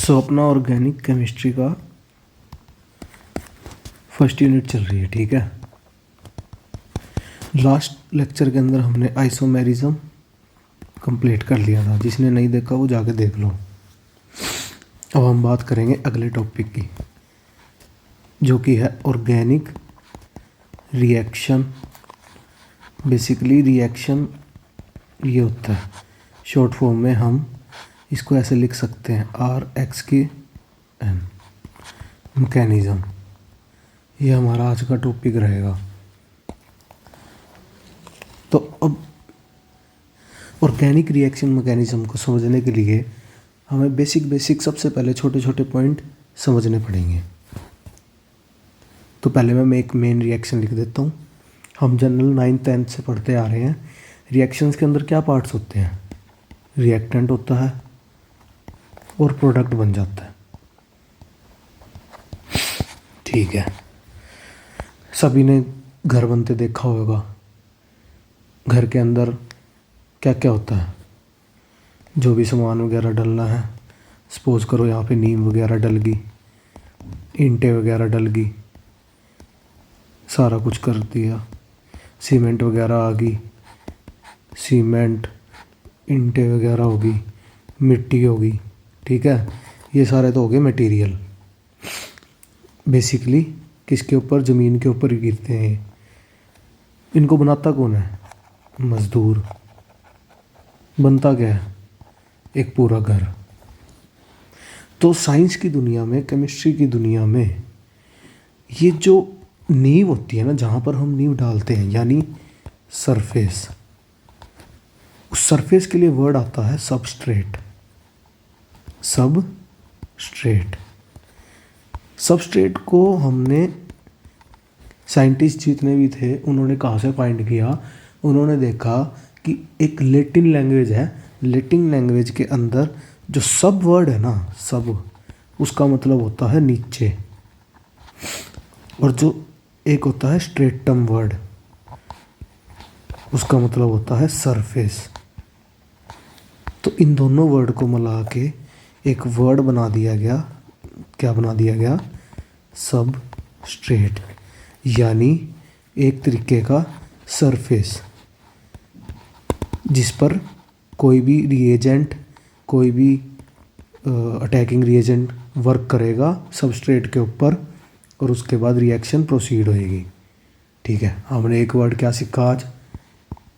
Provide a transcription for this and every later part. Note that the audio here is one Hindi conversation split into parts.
सो अपना ऑर्गेनिक केमिस्ट्री का फर्स्ट यूनिट चल रही है, ठीक है। लास्ट लेक्चर के अंदर हमने आइसोमेरिज्म कंप्लीट कर लिया था। जिसने नहीं देखा वो जाके देख लो। अब हम बात करेंगे अगले टॉपिक की, जो कि है ऑर्गेनिक रिएक्शन। बेसिकली रिएक्शन ये होता है, शॉर्ट फॉर्म में हम इसको ऐसे लिख सकते हैं RX मैकेनिज़्म। ये हमारा आज का टॉपिक रहेगा। तो अब ऑर्गेनिक रिएक्शन मैकेनिज़्म को समझने के लिए हमें बेसिक सबसे पहले छोटे छोटे पॉइंट समझने पड़ेंगे। तो पहले मैं एक मेन रिएक्शन लिख देता हूँ। हम जनरल 9th 10th से पढ़ते आ रहे हैं। रिएक्शंस के अंदर क्या पार्ट्स होते हैं? रिएक्टेंट होता है और प्रोडक्ट बन जाता है, ठीक है। सभी ने घर बनते देखा होगा। घर के अंदर क्या क्या होता है? जो भी सामान वगैरह डलना है, सपोज करो यहाँ पे नीम वगैरह डल गई, ईंटें वगैरह डल गई, सारा कुछ कर दिया। सीमेंट वगैरह आ गई, सीमेंट, ईंटें वगैरह होगी, मिट्टी होगी, ठीक है। ये सारे तो हो गए मटेरियल। बेसिकली किसके ऊपर? ज़मीन के ऊपर ही गिरते हैं। इनको बनाता कौन है? मज़दूर। बनता क्या है? एक पूरा घर। तो साइंस की दुनिया में, केमिस्ट्री की दुनिया में, ये जो नींव होती है ना, जहाँ पर हम नींव डालते हैं, यानी सरफेस, उस सरफेस के लिए वर्ड आता है सबस्ट्रेट। सबस्ट्रेट। सबस्ट्रेट को हमने, साइंटिस्ट जितने भी थे, उन्होंने कहाँ से फाइंड किया? उन्होंने देखा कि एक लैटिन लैंग्वेज है। लैटिन लैंग्वेज के अंदर जो सब वर्ड है ना, सब, उसका मतलब होता है नीचे। और जो एक होता है स्ट्रेटम वर्ड, उसका मतलब होता है सरफेस। तो इन दोनों वर्ड को मिला के एक वर्ड बना दिया गया। क्या बना दिया गया? सबस्ट्रेट, यानी एक तरीके का सरफेस जिस पर कोई भी रिएजेंट, कोई भी अटैकिंग रिएजेंट वर्क करेगा सबस्ट्रेट के ऊपर, और उसके बाद रिएक्शन प्रोसीड होएगी, ठीक है। हमने एक वर्ड क्या सीखा आज?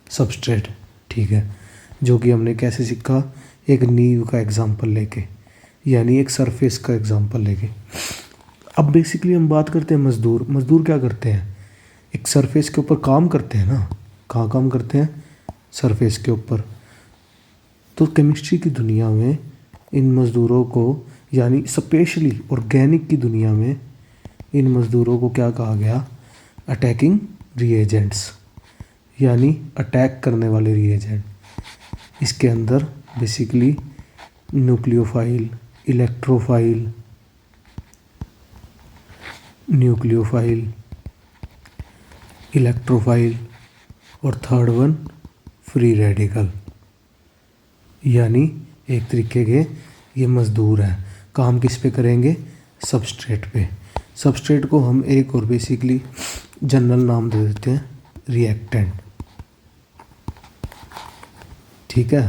सबस्ट्रेट, ठीक है। जो कि हमने कैसे सीखा? एक नींव का एग्जांपल लेके, यानी एक सरफेस का एग्जांपल लेके। अब बेसिकली हम बात करते हैं मज़दूर। मज़दूर क्या करते हैं? एक सरफेस के ऊपर काम करते हैं ना। कहाँ काम करते हैं? सरफेस के ऊपर। तो केमिस्ट्री की दुनिया में इन मज़दूरों को, यानी स्पेशली ऑर्गेनिक की दुनिया में, इन मज़दूरों को क्या कहा गया? अटैकिंग रिएजेंट्स, यानी अटैक करने वाले रिएजेंट। इसके अंदर बेसिकली न्यूक्लियोफाइल, इलेक्ट्रोफाइल, इलेक्ट्रोफाइल, और थर्ड वन फ्री रेडिकल, यानी एक तरीके के ये मज़दूर हैं। काम किस पे करेंगे? सबस्ट्रेट पे। सबस्ट्रेट को हम एक और बेसिकली जनरल नाम दे देते हैं, रिएक्टेंट, ठीक है।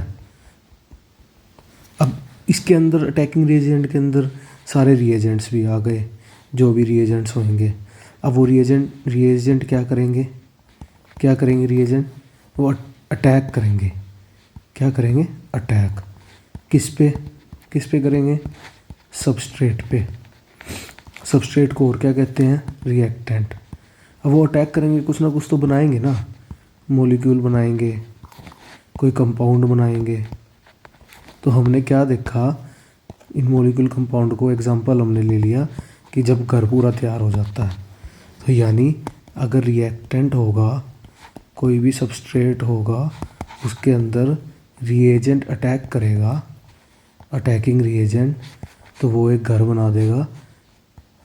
अब इसके अंदर अटैकिंग रिएजेंट के अंदर सारे रिएजेंट्स भी आ गए, जो भी रिएजेंट्स होंगे। अब वो रिएजेंट क्या करेंगे? रिएजेंट वो अटैक करेंगे। क्या करेंगे? अटैक। किस पे करेंगे? सबस्ट्रेट पे। सबस्ट्रेट को और क्या कहते हैं? रिएक्टेंट। अब वो अटैक करेंगे, कुछ ना कुछ तो बनाएंगे ना। मॉलिक्यूल बनाएंगे, कोई कंपाउंड बनाएंगे। तो हमने क्या देखा? इन मॉलिक्यूल कंपाउंड को एग्जांपल हमने ले लिया कि जब घर पूरा तैयार हो जाता है, तो यानी अगर रिएक्टेंट होगा, कोई भी सबस्ट्रेट होगा, उसके अंदर रिएजेंट अटैक करेगा, अटैकिंग रिएजेंट, तो वो एक घर बना देगा,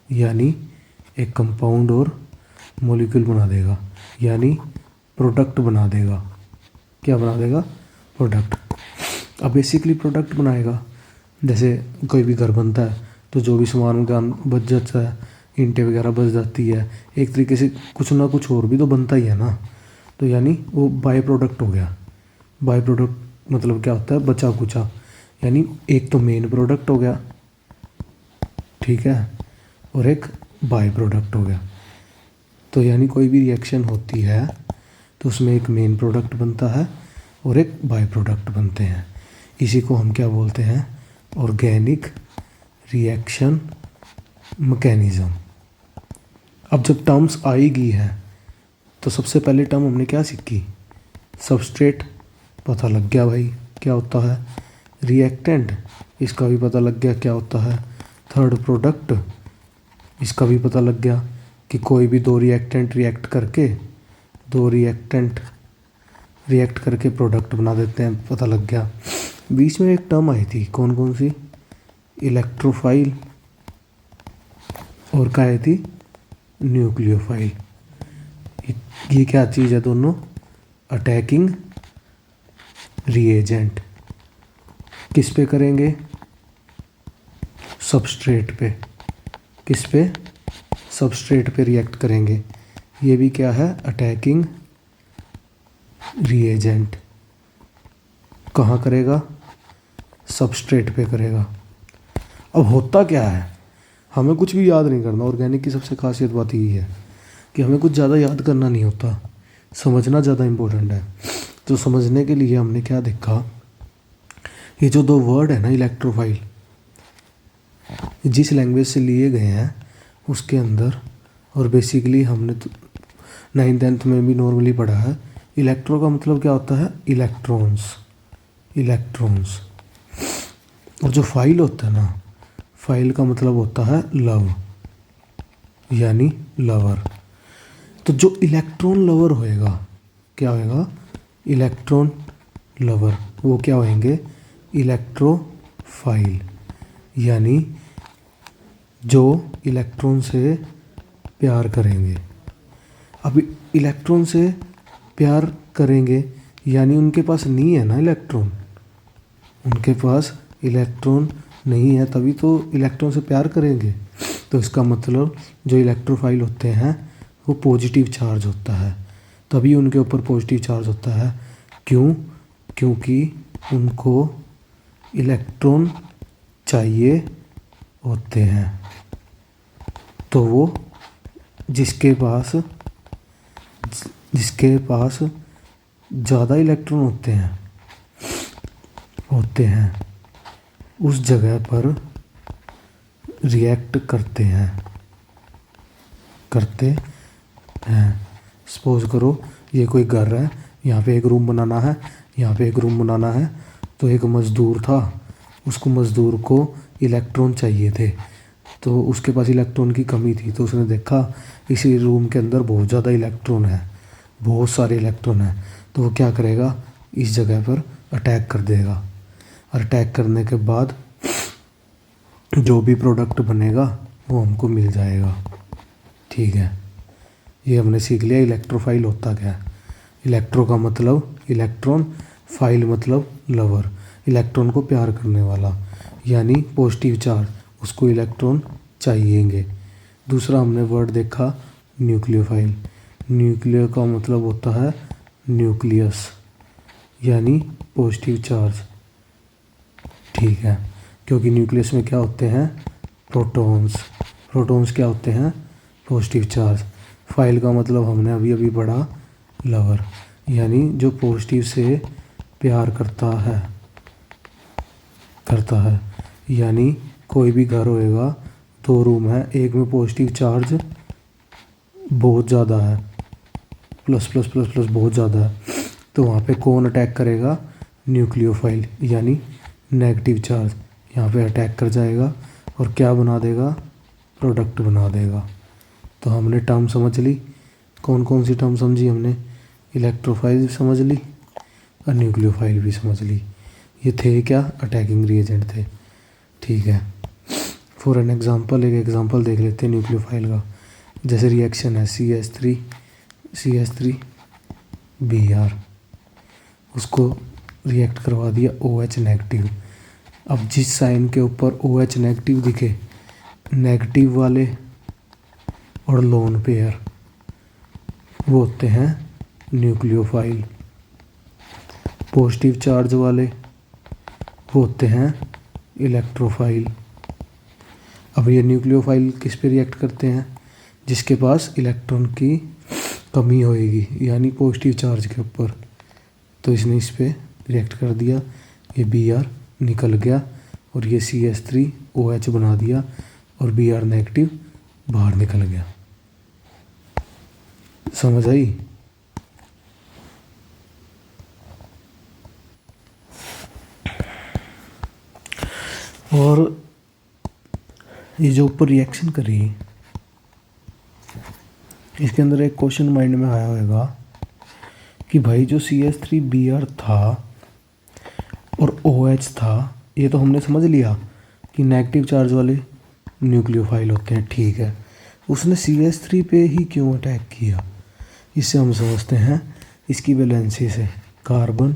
यानी एक कंपाउंड और मॉलिक्यूल बना देगा, यानी प्रोडक्ट बना देगा। क्या बना देगा? प्रोडक्ट। अब बेसिकली प्रोडक्ट बनाएगा। जैसे कोई भी घर बनता है तो जो भी सामान उनका बच जाता है, ईंटें वगैरह बच जाती है, एक तरीके से कुछ ना कुछ और भी तो बनता ही है ना। तो यानी वो बाय प्रोडक्ट हो गया। बाय प्रोडक्ट मतलब क्या होता है, बचा कुचा। यानी एक तो मेन प्रोडक्ट हो गया, ठीक है, और एक बाय प्रोडक्ट हो गया। तो यानी कोई भी रिएक्शन होती है तो उसमें एक मेन प्रोडक्ट बनता है और एक बाय प्रोडक्ट बनते हैं। इसी को हम क्या बोलते हैं, ऑर्गेनिक रिएक्शन मैकेनिज्म। अब जब टर्म्स आएगी है तो सबसे पहले टर्म हमने क्या सीखी, सबस्ट्रेट, पता लग गया भाई क्या होता है। रिएक्टेंट, इसका भी पता लग गया क्या होता है। थर्ड प्रोडक्ट, इसका भी पता लग गया कि कोई भी दो रिएक्टेंट रिएक्ट करके प्रोडक्ट बना देते हैं, पता लग गया। बीच में एक टर्म आई थी, कौन कौन सी, इलेक्ट्रोफाइल और क्या आई थी, न्यूक्लियोफाइल। ये क्या चीज़ है दोनों, अटैकिंग रिएजेंट। किस पे करेंगे, सबस्ट्रेट पे। किस पे, सबस्ट्रेट पे रिएक्ट करेंगे। ये भी क्या है, अटैकिंग रिएजेंट। कहाँ करेगा, सबस्ट्रेट पे करेगा। अब होता क्या है, हमें कुछ भी याद नहीं करना। ऑर्गेनिक की सबसे खासियत बात यही है कि हमें कुछ ज़्यादा याद करना नहीं होता, समझना ज़्यादा इम्पोर्टेंट है। तो समझने के लिए हमने क्या देखा, ये जो दो वर्ड है ना, इलेक्ट्रोफाइल, जिस लैंग्वेज से लिए गए हैं उसके अंदर, और बेसिकली हमने तो 9th-10th में भी नॉर्मली पढ़ा है, इलेक्ट्रो का मतलब क्या होता है, इलेक्ट्रॉन्स। और जो फाइल होता है ना, फाइल का मतलब होता है लव, यानी लवर। तो जो इलेक्ट्रॉन लवर होएगा, क्या होएगा, इलेक्ट्रॉन लवर, वो क्या होंगे, इलेक्ट्रोफाइल, यानी जो इलेक्ट्रॉन से प्यार करेंगे। अब इलेक्ट्रॉन से प्यार करेंगे यानी उनके पास नहीं है ना इलेक्ट्रॉन, उनके पास इलेक्ट्रॉन नहीं है, तभी तो इलेक्ट्रॉन से प्यार करेंगे। तो इसका मतलब जो इलेक्ट्रोफाइल होते हैं वो पॉजिटिव चार्ज होता है, तभी उनके ऊपर पॉजिटिव चार्ज होता है। क्यों, क्योंकि उनको इलेक्ट्रॉन चाहिए होते हैं। तो वो जिसके पास ज़्यादा इलेक्ट्रॉन होते हैं उस जगह पर रिएक्ट करते हैं। सपोज करो ये कोई घर है, यहाँ पे एक रूम बनाना है, यहाँ पे एक रूम बनाना है। तो एक मज़दूर था, उसको मज़दूर को इलेक्ट्रॉन चाहिए थे, तो उसके पास इलेक्ट्रॉन की कमी थी। तो उसने देखा इसी रूम के अंदर बहुत ज़्यादा इलेक्ट्रॉन है, बहुत सारे इलेक्ट्रॉन हैं, तो वो क्या करेगा, इस जगह पर अटैक कर देगा। और अटैक करने के बाद जो भी प्रोडक्ट बनेगा वो हमको मिल जाएगा। ठीक है, ये हमने सीख लिया इलेक्ट्रोफाइल होता क्या है। इलेक्ट्रो का मतलब इलेक्ट्रॉन, फाइल मतलब लवर, इलेक्ट्रॉन को प्यार करने वाला, यानी पॉजिटिव चार्ज, उसको इलेक्ट्रॉन चाहिएंगे। दूसरा हमने वर्ड देखा न्यूक्लियोफाइल। न्यूक्लियो का मतलब होता है न्यूक्लियस, यानी पॉजिटिव चार्ज। ठीक है, क्योंकि न्यूक्लियस में क्या होते हैं, प्रोटॉन्स क्या होते हैं, पॉजिटिव चार्ज। फाइल का मतलब हमने अभी अभी पढ़ा लवर, यानी जो पॉजिटिव से प्यार करता है। यानी कोई भी घर होएगा, 2 रूम है, एक में पॉजिटिव चार्ज बहुत ज़्यादा है, प्लस प्लस प्लस प्लस बहुत ज़्यादा है, तो वहाँ पे कौन अटैक करेगा, न्यूक्लियोफाइल, यानी नेगेटिव चार्ज यहाँ पे अटैक कर जाएगा और क्या बना देगा, प्रोडक्ट बना देगा। तो हमने टर्म समझ ली, कौन कौन सी टर्म समझी हमने, इलेक्ट्रोफाइल भी समझ ली और न्यूक्लियोफाइल भी समझ ली। ये थे क्या, अटैकिंग रिएजेंट थे। ठीक है, फॉर एन एग्जांपल एक एग्जांपल देख लेते हैं न्यूक्लियोफाइल का। जैसे रिएक्शन है CH3Br, उसको रिएक्ट करवा दिया OH नेगेटिव, अब जिस साइन के ऊपर OH नेगेटिव दिखे, नेगेटिव वाले और लोन पेयर वो होते हैं न्यूक्लियोफाइल। पॉजिटिव चार्ज वाले वो होते हैं इलेक्ट्रोफाइल। अब ये न्यूक्लियोफाइल किस पे रिएक्ट करते हैं? जिसके पास इलेक्ट्रॉन की कमी होएगी, यानी पॉजिटिव चार्ज के ऊपर। तो इसने इस पे रिएक्ट कर दिया, ये Br निकल गया और ये CH3OH बना दिया और Br नेगेटिव बाहर निकल गया। समझ आई? और ये जो ऊपर रिएक्शन करी, इसके अंदर एक क्वेश्चन माइंड में आया होगा कि भाई जो CH3Br था और OH था, ये तो हमने समझ लिया कि नेगेटिव चार्ज वाले न्यूक्लियोफाइल होते हैं, ठीक है। उसने CH3 पे ही क्यों अटैक किया? इससे हम समझते हैं इसकी वैलेंसी से, कार्बन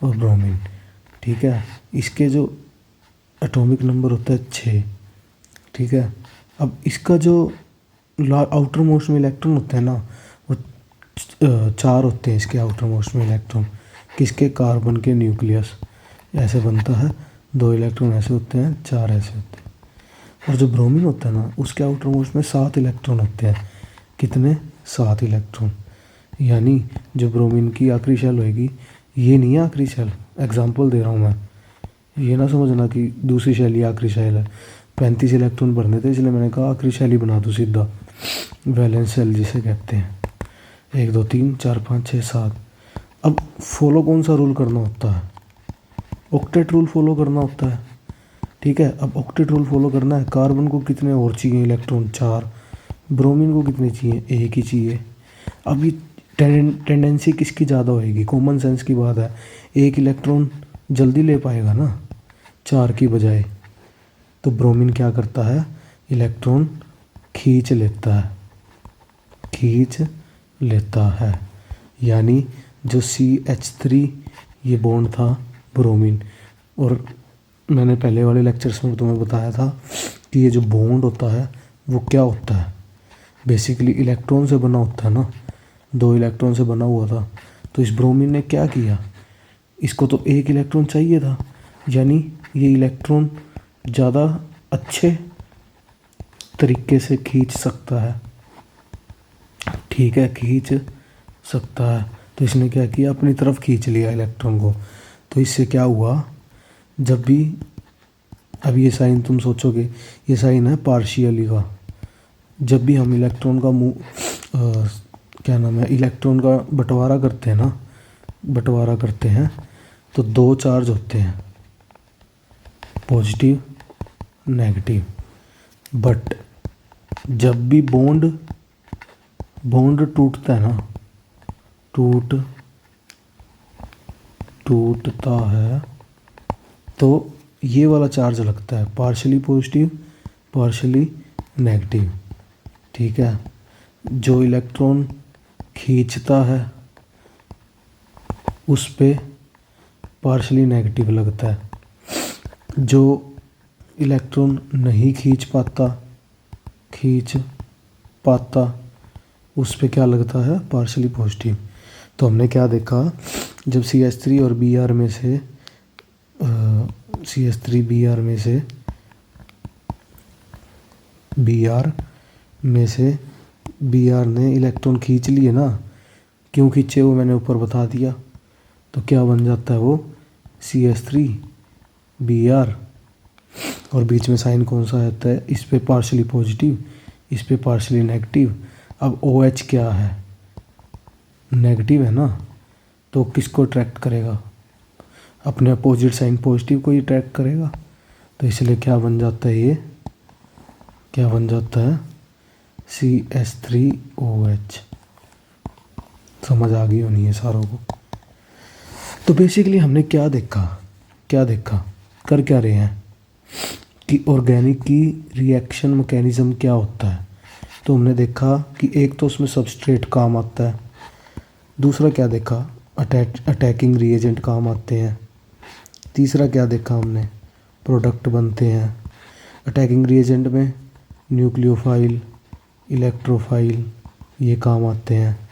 और ब्रोमीन, ठीक है। इसके जो एटॉमिक नंबर होता है 6, ठीक है। अब इसका जो आउटर मोस्ट में इलेक्ट्रॉन होते हैं ना, वो 4 होते हैं इसके आउटर मोस्ट में इलेक्ट्रॉन। किसके? कार्बन के न्यूक्लियस ऐसे बनता है, 2 इलेक्ट्रॉन ऐसे होते हैं, 4 ऐसे होते हैं। और जो ब्रोमीन होता है ना, उसके आउटर मोस्ट में 7 इलेक्ट्रॉन होते हैं। कितने? 7 इलेक्ट्रॉन। यानी जो ब्रोमीन की आखिरी शेल होएगी, ये नहीं है आखिरी शेल, एग्जांपल दे रहा हूँ मैं, ये ना समझना कि दूसरी शेल ही आखिरी शेल है। 35 इलेक्ट्रॉन भरने थे, इसलिए मैंने कहा आखिरी शेल ही बना दूँ सीधा, वैलेंस शेल जिसे कहते हैं। 1 2 3 4 5 6 7। अब फॉलो कौन सा रूल करना होता है? ऑक्टेट रूल फॉलो करना होता है, ठीक है। अब ऑक्टेट रूल फॉलो करना है। कार्बन को कितने और चाहिए इलेक्ट्रॉन? 4। ब्रोमीन को कितने चाहिए? 1 ही चाहिए। अब ये टेंडेंसी किसकी ज़्यादा होएगी? कॉमन सेंस की बात है, 1 इलेक्ट्रॉन जल्दी ले पाएगा ना 4 की बजाय। तो ब्रोमीन क्या करता है? इलेक्ट्रॉन खींच लेता है। यानी जो CH3 ये बॉन्ड था ब्रोमीन, और मैंने पहले वाले लेक्चर्स में तुम्हें बताया था कि ये जो बॉन्ड होता है वो क्या होता है? बेसिकली इलेक्ट्रॉन से बना होता है ना, 2 इलेक्ट्रॉन से बना हुआ था। तो इस ब्रोमीन ने क्या किया? इसको तो 1 इलेक्ट्रॉन चाहिए था, यानी ये इलेक्ट्रॉन ज़्यादा अच्छे तरीके से खींच सकता है, ठीक है, खींच सकता है। तो इसने क्या किया? अपनी तरफ खींच लिया इलेक्ट्रॉन को। तो इससे क्या हुआ? जब भी, अब ये साइन तुम सोचोगे ये साइन है पार्शियली का। जब भी हम इलेक्ट्रॉन का इलेक्ट्रॉन का बंटवारा करते हैं तो 2 चार्ज होते हैं, पॉजिटिव नेगेटिव। बट जब भी बॉन्ड टूटता है ना, टूटता है तो ये वाला चार्ज लगता है, पार्शली पॉजिटिव पार्शली नेगेटिव, ठीक है। जो इलेक्ट्रॉन खींचता है उस पे पार्शली नेगेटिव लगता है। जो इलेक्ट्रॉन नहीं खींच पाता उस पे क्या लगता है? Partially positive. तो हमने क्या देखा? जब CH3 और Br में से Br ने इलेक्ट्रॉन खींच लिए ना, क्यों खींचे वो मैंने ऊपर बता दिया। तो क्या बन जाता है वो? CH3Br, और बीच में साइन कौन सा आता है? इस पे पार्शली पॉजिटिव, इस पे पार्शली नेगेटिव। अब OH क्या है? नेगेटिव है ना, तो किसको अट्रैक्ट करेगा? अपने अपोजिट साइन पॉजिटिव को ही अट्रैक्ट करेगा। तो इसलिए क्या बन जाता है? ये क्या बन जाता है? CH3OH। समझ आ गई होनी है सारों को। तो बेसिकली हमने क्या देखा कर क्या रहे हैं कि ऑर्गेनिक की रिएक्शन मैकेनिज्म क्या होता है। तो हमने देखा कि एक तो उसमें सबस्ट्रेट काम आता है, दूसरा क्या देखा? अटैकिंग रिएजेंट काम आते हैं, तीसरा क्या देखा हमने? प्रोडक्ट बनते हैं। अटैकिंग रिएजेंट में न्यूक्लियोफाइल, इलेक्ट्रोफाइल ये काम आते हैं।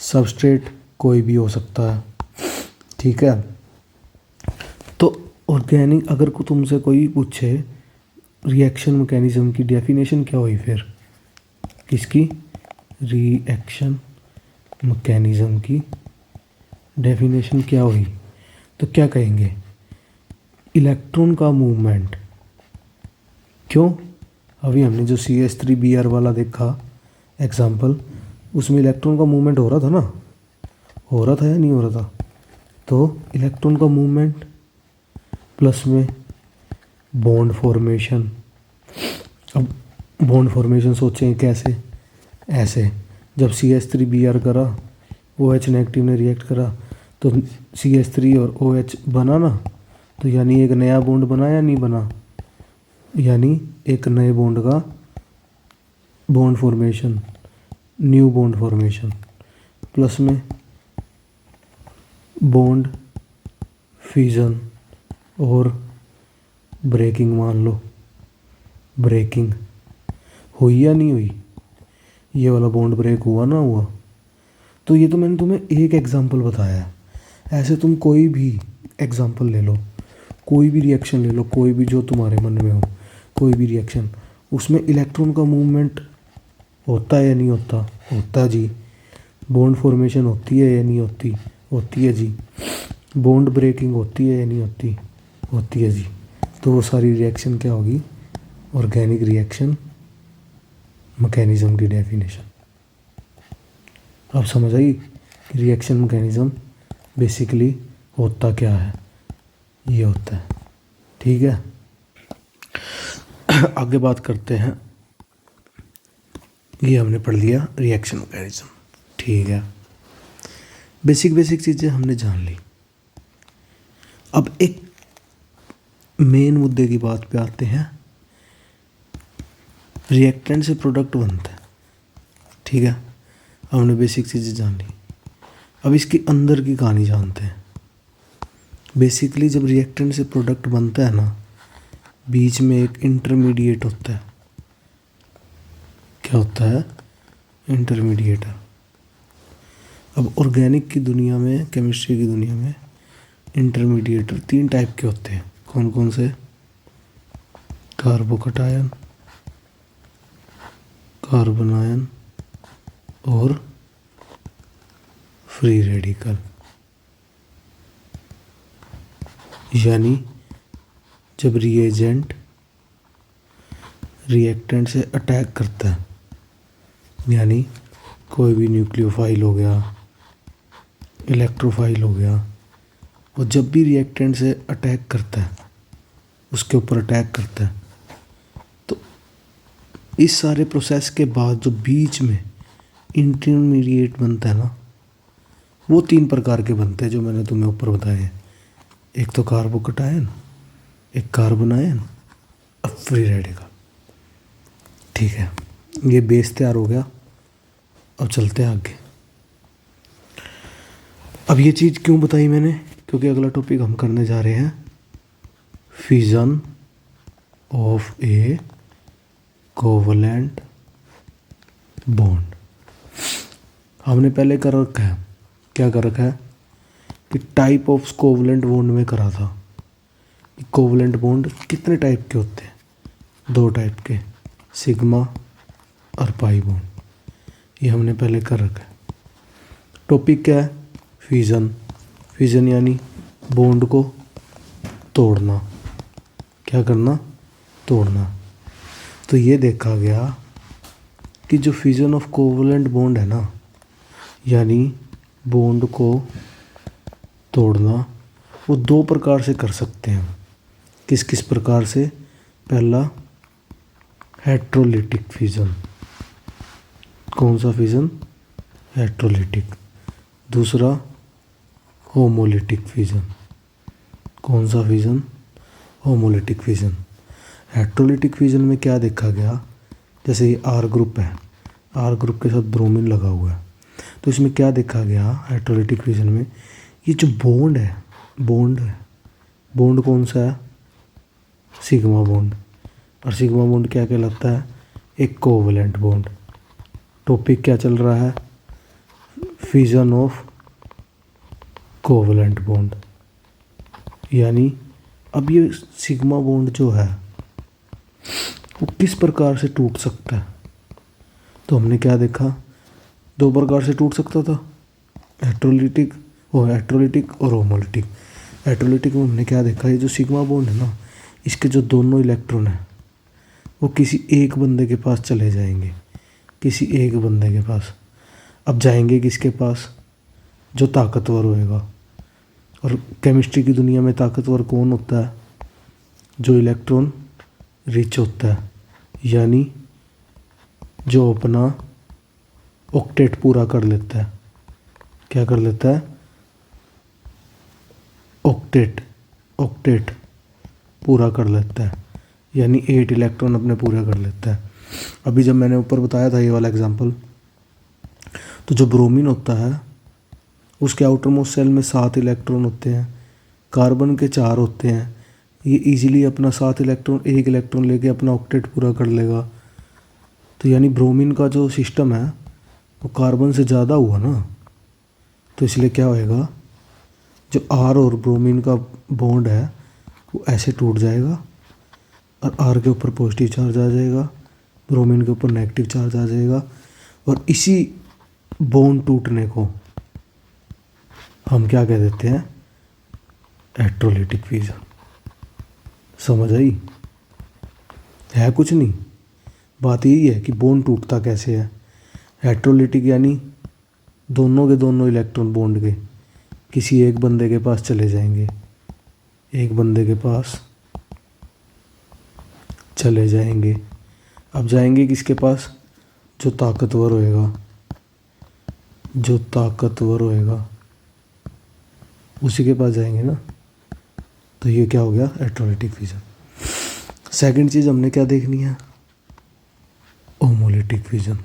सबस्ट्रेट कोई भी हो सकता है, ठीक है। तो ऑर्गेनिक, अगर को तुमसे कोई पूछे रिएक्शन मैकेनिज्म की डेफिनेशन क्या हुई, फिर किसकी, रिएक्शन मैकेनिज्म की डेफिनेशन क्या हुई, तो क्या कहेंगे, इलेक्ट्रॉन का मूवमेंट। क्यों, अभी हमने जो CH3Br वाला देखा एग्जाम्पल, उसमें इलेक्ट्रॉन का मूवमेंट हो रहा था ना, हो रहा था या नहीं हो रहा था, तो इलेक्ट्रॉन का मूवमेंट प्लस में बॉन्ड फॉर्मेशन। अब बॉन्ड फॉर्मेशन सोचें कैसे, ऐसे जब CH3Br करा, OH नेगेटिव ने रिएक्ट करा, तो CH3 और OH बना ना, तो यानी एक नया बॉन्ड बना या नहीं बना, यानी एक नए बॉन्ड का bond formation, new bond formation, plus में बॉन्ड फ्यूजन और ब्रेकिंग। मान लो ब्रेकिंग हुई या नहीं हुई, ये वाला बॉन्ड ब्रेक हुआ ना हुआ। तो ये तो मैंने तुम्हें एक एग्जांपल बताया है, ऐसे तुम कोई भी एग्जांपल ले लो, कोई भी रिएक्शन ले लो, कोई भी जो तुम्हारे मन में हो, कोई भी रिएक्शन, उसमें इलेक्ट्रॉन का मूवमेंट होता है या नहीं होता, होता जी। बॉन्ड फॉर्मेशन होती है या नहीं होती, होती है जी। बॉन्ड ब्रेकिंग होती है या नहीं होती, होती है जी। तो वो सारी रिएक्शन क्या होगी, ऑर्गेनिक रिएक्शन मैकेनिज्म की डेफिनेशन। अब समझ आई कि रिएक्शन मैकेनिज्म बेसिकली होता क्या है, ये होता है, ठीक है। आगे बात करते हैं, ये हमने पढ़ लिया रिएक्शन मैकेनिज्म, ठीक है। बेसिक बेसिक चीज़ें हमने जान ली। अब एक मेन मुद्दे की बात पे आते हैं, रिएक्टेंट से प्रोडक्ट बनता है, ठीक है। हमने बेसिक चीज़ें जान ली, अब इसके अंदर की कहानी जानते हैं। बेसिकली जब रिएक्टेंट से प्रोडक्ट बनता है ना, बीच में एक इंटरमीडिएट होता है। क्या होता है, इंटरमीडिएटर। अब ऑर्गेनिक की दुनिया में, केमिस्ट्री की दुनिया में इंटरमीडिएटर 3 टाइप के होते हैं। कौन कौन से, कार्बोकटायन, कार्बन आयन और फ्री रेडिकल। यानी जब रिएजेंट रिएक्टेंट से अटैक करता है, यानी कोई भी न्यूक्लियोफाइल हो गया, इलेक्ट्रोफाइल हो गया, और जब भी रिएक्टेंट से अटैक करता है, उसके ऊपर अटैक करता है, तो इस सारे प्रोसेस के बाद जो बीच में इंटरमीडिएट बनता है ना, वो 3 प्रकार के बनते हैं जो मैंने तुम्हें ऊपर बताए हैं। एक तो कार्बोकटायन, एक कार्बन आयन, अब फ्री रेडिकल, ठीक है। ये बेस तैयार हो गया। अब चलते हैं आगे। अब ये चीज़ क्यों बताई मैंने, क्योंकि अगला टॉपिक हम करने जा रहे हैं fusion of A covalent bond. हमने पहले कर रखा है, क्या कर रखा है कि टाइप ऑफ कोवलेंट बॉन्ड में करा था। कोवलेंट बॉन्ड कितने टाइप के होते हैं, 2 टाइप के, सिग्मा और पाई बॉन्ड, ये हमने पहले कर रखा है। टॉपिक क्या है, फ्यूजन। फ्यूजन यानी बॉन्ड को तोड़ना, क्या करना, तोड़ना। तो ये देखा गया कि जो फ्यूजन ऑफ कोवलेंट बॉन्ड है ना, यानी बॉन्ड को तोड़ना, वो 2 प्रकार से कर सकते हैं। किस किस प्रकार से, पहला हेट्रोलिटिक फ्यूजन। कौन सा फ्यूजन, हेट्रोलिटिक। दूसरा होमोलिटिक फ्यूजन। कौन सा fusion, homolytic fusion. Heterolytic fusion में क्या देखा गया, जैसे ये R ग्रुप है, R ग्रुप के साथ ब्रोमीन लगा हुआ है, तो इसमें क्या देखा गया हेट्रोलिटिक फ्यूजन में, ये जो बॉन्ड है, बॉन्ड कौन सा है, सिग्मा बॉन्ड। और सिग्मा बॉन्ड क्या कहलाता है? एक कोवैलेंट बॉन्ड। टॉपिक क्या चल रहा है? Fission of covalent bond. यानी अब ये सिग्मा बॉन्ड जो है वो किस प्रकार से टूट सकता है? तो हमने क्या देखा? दो प्रकार से टूट सकता था, हेटेरोलिटिक और होमोलिटिक। हेटेरोलिटिक में हमने क्या देखा? ये जो सिग्मा बॉन्ड है ना, इसके जो दोनों इलेक्ट्रॉन हैं वो किसी एक बंदे के पास चले जाएंगे, किसी एक बंदे के पास। अब जाएंगे किसके पास? जो ताकतवर होएगा। और केमिस्ट्री की दुनिया में ताकतवर कौन होता है? जो इलेक्ट्रॉन रिच होता है, यानी जो अपना ऑक्टेट पूरा कर लेता है। क्या कर लेता है? ऑक्टेट पूरा कर लेता है, यानी 8 इलेक्ट्रॉन अपने पूरे कर लेता है। अभी जब मैंने ऊपर बताया था ये वाला एग्जांपल, तो जो ब्रोमीन होता है उसके आउटर मोस्ट शेल में 7 इलेक्ट्रॉन होते हैं, कार्बन के 4 होते हैं। ये इजीली अपना 7 इलेक्ट्रॉन, 1 इलेक्ट्रॉन लेके अपना ऑक्टेट पूरा कर लेगा। तो यानी ब्रोमीन का जो सिस्टम है वो कार्बन से ज़्यादा हुआ ना, तो इसलिए क्या होएगा? जो आर और ब्रोमीन का बॉन्ड है वो ऐसे टूट जाएगा और आर के ऊपर पॉजिटिव चार्ज आ जाएगा, ब्रोमीन के ऊपर नेगेटिव चार्ज आ जाएगा। और इसी बॉन्ड टूटने को हम क्या कह देते हैं? Electrolytic fusion. समझ आई? है कुछ नहीं, बात यही है कि बॉन्ड टूटता कैसे है। इलेक्ट्रोलाइटिक यानी दोनों के दोनों इलेक्ट्रॉन बॉन्ड के किसी एक बंदे के पास चले जाएंगे, एक बंदे के पास चले जाएंगे। अब जाएंगे किसके पास? जो ताकतवर होएगा, जो ताकतवर होएगा उसी के पास जाएंगे ना। तो ये क्या हो गया? Electrolytic fusion. सेकंड चीज़ हमने क्या देखनी है? Homolytic fusion.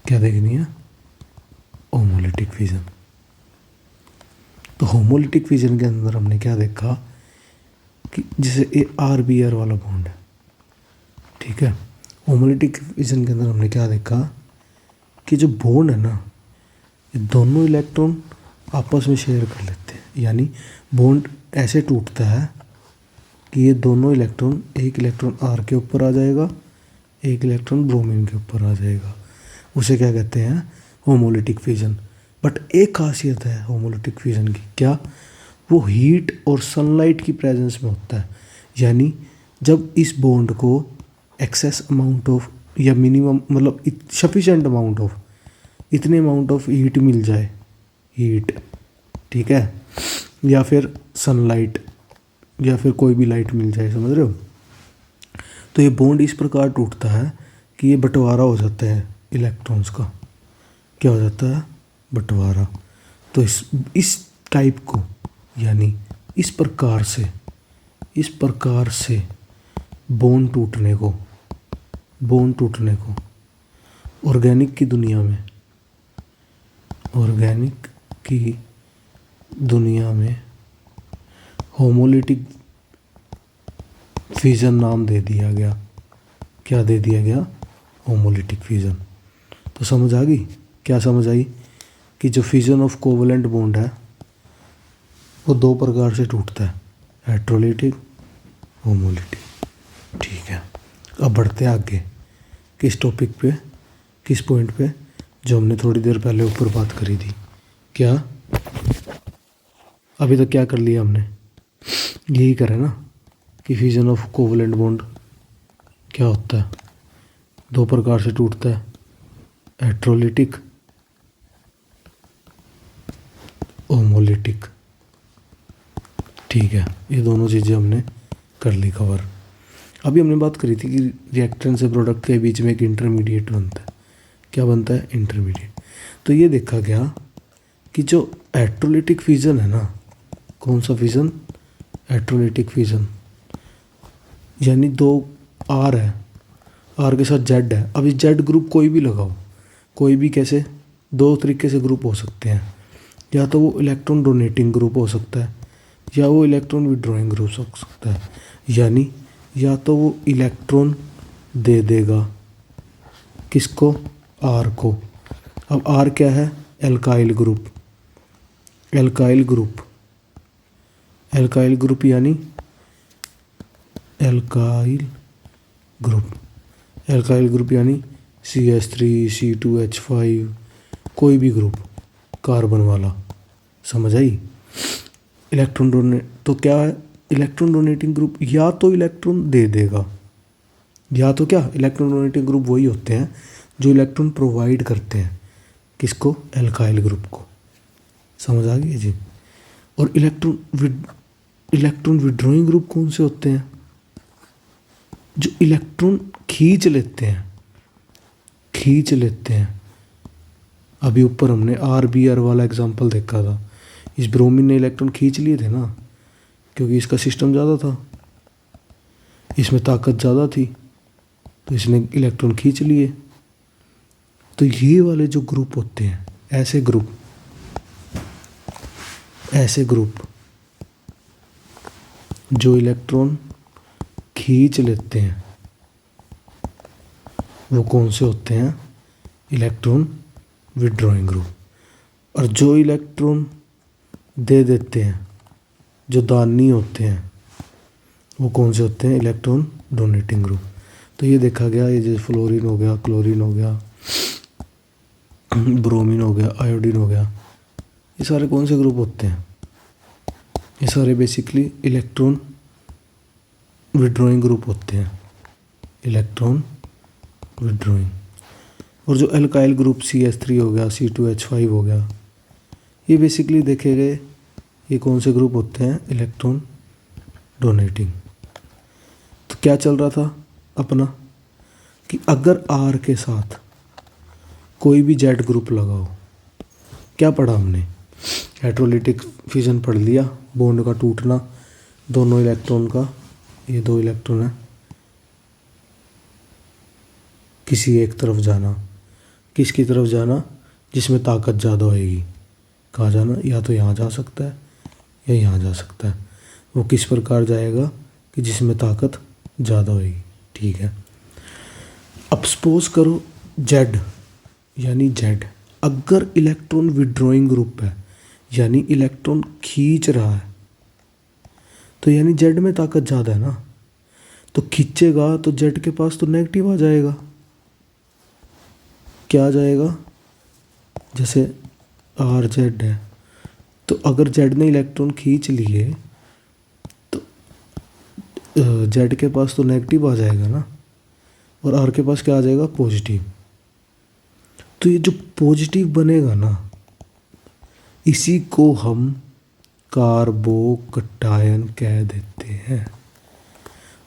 क्या देखनी है? Homolytic fusion. तो होमोलिटिक फ्यूजन के अंदर हमने क्या देखा कि जैसे ये आर वाला बॉन्ड है, ठीक है। होमोलिटिक फ्यूजन के अंदर हमने क्या देखा कि जो बॉन्ड है ना, ये दोनों इलेक्ट्रॉन आपस में शेयर कर लेते हैं। यानी बॉन्ड ऐसे टूटता है कि ये दोनों इलेक्ट्रॉन, एक इलेक्ट्रॉन आर के ऊपर आ जाएगा, एक इलेक्ट्रॉन ब्रोमीन के ऊपर आ जाएगा। उसे क्या कहते हैं? Homolytic fusion. बट एक खासियत है होमोलिटिक फ्यूजन की, क्या? वो हीट और सनलाइट की प्रेजेंस में होता है। यानी जब इस बॉन्ड को एक्सेस अमाउंट ऑफ या मिनिमम मतलब सफिशेंट अमाउंट ऑफ, इतने अमाउंट ऑफ हीट मिल जाए, हीट, ठीक है, या फिर सनलाइट या फिर कोई भी लाइट मिल जाए, समझ रहे हो, तो ये बॉन्ड इस प्रकार टूटता है कि ये बंटवारा हो जाता है इलेक्ट्रॉन्स का। क्या हो जाता है? बंटवारा। तो इस टाइप को, यानी इस प्रकार से बॉन्ड टूटने को ऑर्गेनिक की दुनिया में होमोलिटिक फ्यूजन नाम दे दिया गया। क्या दे दिया गया? Homolytic fusion. तो समझ आ गई? क्या समझ आई? कि जो फ्यूजन ऑफ कोवैलेंट बॉन्ड है वो दो प्रकार से टूटता है, इलेक्ट्रोलाइटिक, होमोलिटिक। ठीक है, अब बढ़ते हैं आगे किस टॉपिक पे, किस पॉइंट पे जो हमने थोड़ी देर पहले ऊपर बात करी थी। क्या अभी तक क्या कर लिया हमने? यही करें ना कि फ्यूजन ऑफ कोवैलेंट बॉन्ड क्या होता है, दो प्रकार से टूटता है, इलेक्ट्रोलाइटिक, होमोलिटिक। ठीक है, ये दोनों चीज़ें हमने कर ली कवर। अभी हमने बात करी थी कि रिएक्टेंट से प्रोडक्ट के बीच में एक इंटरमीडिएट बनता है। क्या बनता है? इंटरमीडिएट। तो ये देखा गया कि जो इलेक्ट्रोलाइटिक फ्यूजन है ना, कौन सा फ्यूजन? Electrolytic fusion. यानी दो आर है, आर के साथ जेड है। अब इस जेड ग्रुप कोई भी लगाओ, कोई भी, कैसे? दो तरीके से ग्रुप हो सकते हैं। या तो वो इलेक्ट्रॉन डोनेटिंग ग्रुप हो सकता है, या वो इलेक्ट्रॉन विड्रॉइंग ग्रुप हो सकता है। यानी या तो वो इलेक्ट्रॉन दे देगा किसको, आर को। अब आर क्या है, alkyl group. Alkyl group, alkyl group यानी एल्काइल ग्रुप, एल्काइल ग्रुप यानी CH3 C2H5 कोई भी ग्रुप कार्बन वाला, समझ आई। इलेक्ट्रॉन डोनेट तो क्या है, इलेक्ट्रॉन डोनेटिंग ग्रुप या तो इलेक्ट्रॉन दे देगा, या तो क्या, इलेक्ट्रॉन डोनेटिंग ग्रुप वही होते हैं जो इलेक्ट्रॉन प्रोवाइड करते हैं किसको, एल्काइल ग्रुप को। समझ आ गई जी। और इलेक्ट्रॉन विड्रॉइंग ग्रुप कौन से होते हैं, जो इलेक्ट्रॉन खींच लेते हैं, खींच लेते हैं। अभी ऊपर हमने RBr वाला एग्जांपल देखा था, इस ब्रोमीन ने इलेक्ट्रॉन खींच लिए थे ना, क्योंकि इसका सिस्टम ज़्यादा था, इसमें ताकत ज़्यादा थी, तो इसने इलेक्ट्रॉन खींच लिए। तो ये वाले जो ग्रुप होते हैं, ऐसे ग्रुप, ऐसे ग्रुप जो इलेक्ट्रॉन खींच लेते हैं, वो कौन से होते हैं, इलेक्ट्रॉन विड्रॉइंग ग्रुप। और जो इलेक्ट्रॉन दे देते हैं, जो दानी होते हैं, वो कौन से होते हैं, इलेक्ट्रॉन डोनेटिंग ग्रुप। तो ये देखा गया, ये जैसे फ्लोरीन हो गया, क्लोरीन हो गया, ब्रोमीन हो गया, आयोडीन हो गया, ये सारे कौन से ग्रुप होते हैं, ये सारे बेसिकली इलेक्ट्रॉन विड्रॉइंग ग्रुप होते हैं, इलेक्ट्रॉन विड्रॉइंग। और जो एल्काइल ग्रुप CH3 हो गया, C2H5 हो गया, ये बेसिकली देखे गए ये कौन से ग्रुप होते हैं, इलेक्ट्रॉन डोनेटिंग। तो क्या चल रहा था अपना, कि अगर R के साथ कोई भी Z ग्रुप लगाओ, क्या पढ़ा हमने, हेट्रोलिटिक फिजन पढ़ लिया, बॉन्ड का टूटना, दोनों इलेक्ट्रॉन का, ये 2 इलेक्ट्रॉन है, किसी एक तरफ जाना, किसकी तरफ जाना, जिसमें ताकत ज़्यादा होएगी, कहाँ जाना, या तो यहाँ जा सकता है या यहाँ जा सकता है। वो किस प्रकार जाएगा, कि जिसमें ताकत ज़्यादा होएगी, ठीक है। अब सपोज करो Z यानी Z अगर इलेक्ट्रॉन विड्रॉइंग ग्रुप है, यानी इलेक्ट्रॉन खींच रहा है, तो यानी Z में ताकत ज़्यादा है ना, तो खींचेगा तो Z के पास तो नेगेटिव आ जाएगा। क्या आ जाएगा, जैसे RZ है, तो अगर Z ने इलेक्ट्रॉन खींच लिए तो Z के पास तो नेगेटिव आ जाएगा ना, और R के पास क्या आ जाएगा, पॉजिटिव। तो ये जो पॉजिटिव बनेगा ना, इसी को हम कार्बोकटायन कह देते हैं।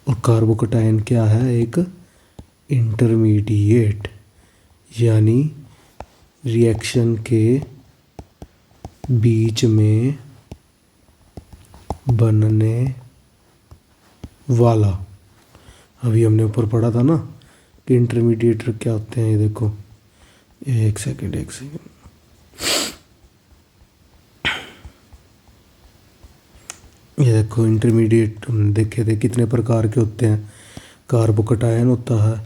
और कार्बोकटायन क्या है, एक इंटरमीडिएट, यानी रिएक्शन के बीच में बनने वाला। अभी हमने ऊपर पढ़ा था ना कि इंटरमीडिएटर क्या होते हैं, ये देखो, एक सेकेंड, ये देखो इंटरमीडिएट हमने देखे थे कितने प्रकार के होते हैं। कार्बोकटायन होता है,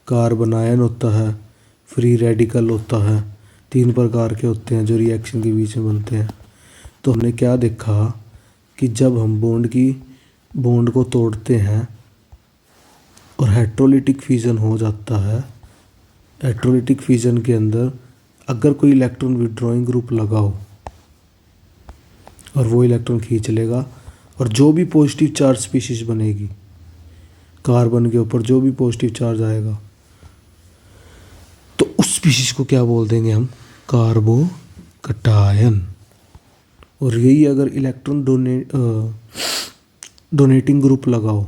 कार्बनायन होता है, फ्री रेडिकल होता है, 3 प्रकार के होते हैं जो रिएक्शन के बीच में बनते हैं। तो हमने क्या देखा कि जब हम बॉन्ड को तोड़ते हैं और हेट्रोलिटिक फिजन हो जाता है, हेट्रोलिटिक फिजन के अंदर अगर कोई इलेक्ट्रॉन विड्रॉइंग ग्रुप लगाओ और वो इलेक्ट्रॉन खींच लेगा, और जो भी पॉजिटिव चार्ज स्पीशीज बनेगी कार्बन के ऊपर, जो भी पॉजिटिव चार्ज आएगा, तो उस स्पीशीज को क्या बोल देंगे हम, कार्बोकटायन। और यही अगर इलेक्ट्रॉन डोनेटिंग ग्रुप लगाओ,